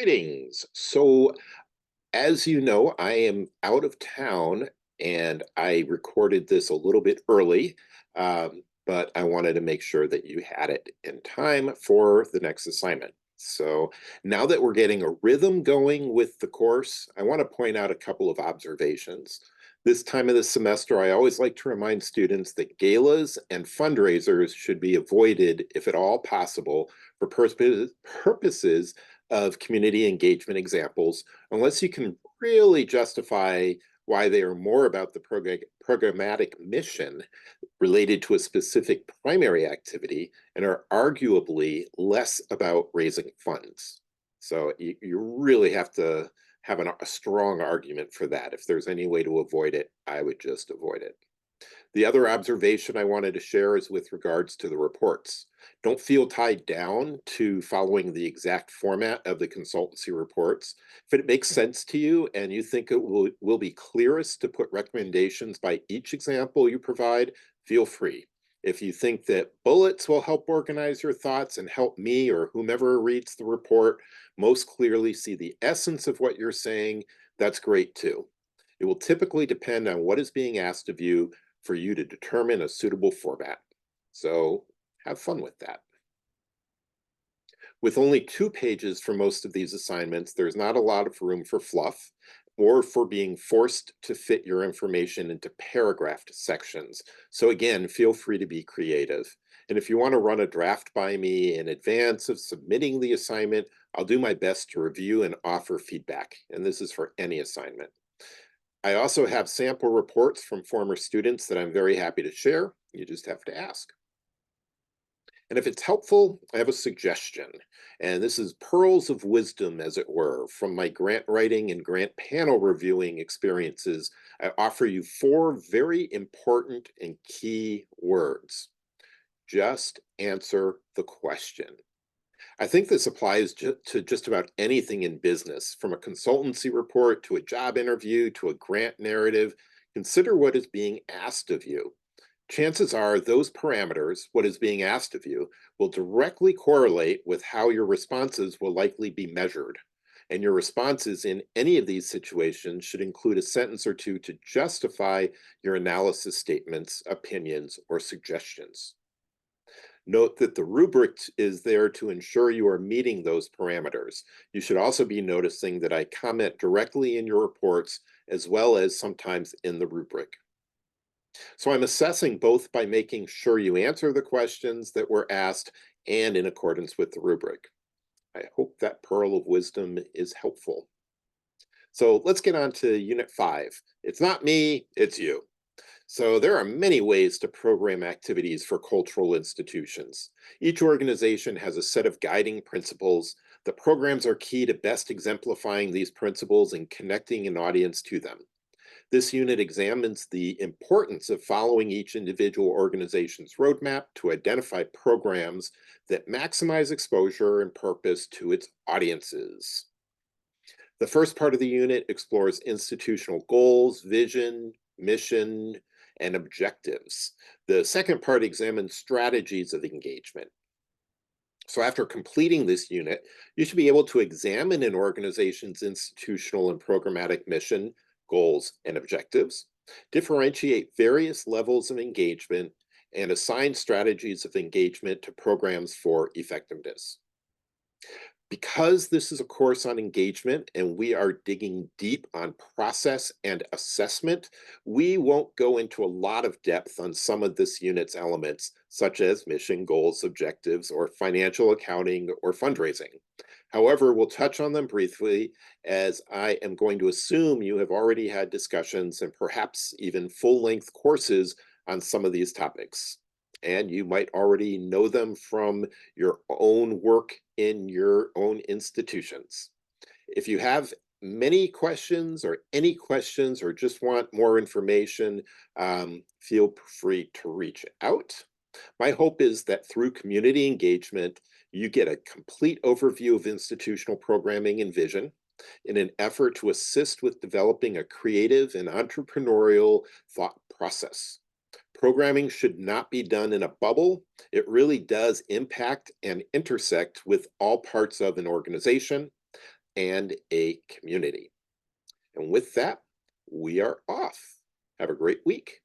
Greetings. So, as you know, I am out of town and I recorded this a little bit early, but I wanted to make sure that you had it in time for the next assignment. So, now that we're getting a rhythm going with the course, I want to point out a couple of observations. This time of the semester, I always like to remind students that galas and fundraisers should be avoided, if at all possible, for purposes of community engagement examples, unless you can really justify why they are more about the programmatic mission related to a specific primary activity and are arguably less about raising funds. So you really have to have a strong argument for that. If there's any way to avoid it, I would just avoid it. The other observation I wanted to share is with regards to the reports. Don't feel tied down to following the exact format of the consultancy reports. If it makes sense to you and you think it will be clearest to put recommendations by each example you provide, feel free. If you think that bullets will help organize your thoughts and help me or whomever reads the report most clearly see the essence of what you're saying, that's great too. It will typically depend on what is being asked of you for you to determine a suitable format. So have fun with that. With only 2 pages for most of these assignments, there's not a lot of room for fluff or for being forced to fit your information into paragraphed sections. So again, feel free to be creative. And if you want to run a draft by me in advance of submitting the assignment, I'll do my best to review and offer feedback. And this is for any assignment. I also have sample reports from former students that I'm very happy to share. You just have to ask. And if it's helpful, I have a suggestion. And this is pearls of wisdom, as it were, from my grant writing and grant panel reviewing experiences. I offer you 4 very important and key words. Just answer the question. I think this applies to just about anything in business, from a consultancy report to a job interview to a grant narrative. Consider what is being asked of you. Chances are those parameters, what is being asked of you, will directly correlate with how your responses will likely be measured. And your responses in any of these situations should include a sentence or two to justify your analysis statements, opinions, or suggestions. Note that the rubric is there to ensure you are meeting those parameters. You should also be noticing that I comment directly in your reports as well as sometimes in the rubric. So I'm assessing both by making sure you answer the questions that were asked and in accordance with the rubric. I hope that pearl of wisdom is helpful. So let's get on to Unit 5. It's not me, it's you. So there are many ways to program activities for cultural institutions. Each organization has a set of guiding principles. The programs are key to best exemplifying these principles and connecting an audience to them. This unit examines the importance of following each individual organization's roadmap to identify programs that maximize exposure and purpose to its audiences. The first part of the unit explores institutional goals, vision, mission, and objectives. The second part examines strategies of engagement. So after completing this unit, you should be able to examine an organization's institutional and programmatic mission, goals, and objectives, differentiate various levels of engagement, and assign strategies of engagement to programs for effectiveness. Because this is a course on engagement and we are digging deep on process and assessment, we won't go into a lot of depth on some of this unit's elements, such as mission, goals, objectives, or financial accounting or fundraising. However, we'll touch on them briefly, as I am going to assume you have already had discussions and perhaps even full-length courses on some of these topics. And you might already know them from your own work in your institutions. If you have many questions or any questions or just want more information, feel free to reach out. My hope is that through community engagement, you get a complete overview of institutional programming and vision in an effort to assist with developing a creative and entrepreneurial thought process. Programming should not be done in a bubble. It really does impact and intersect with all parts of an organization and a community. And with that, we are off. Have a great week.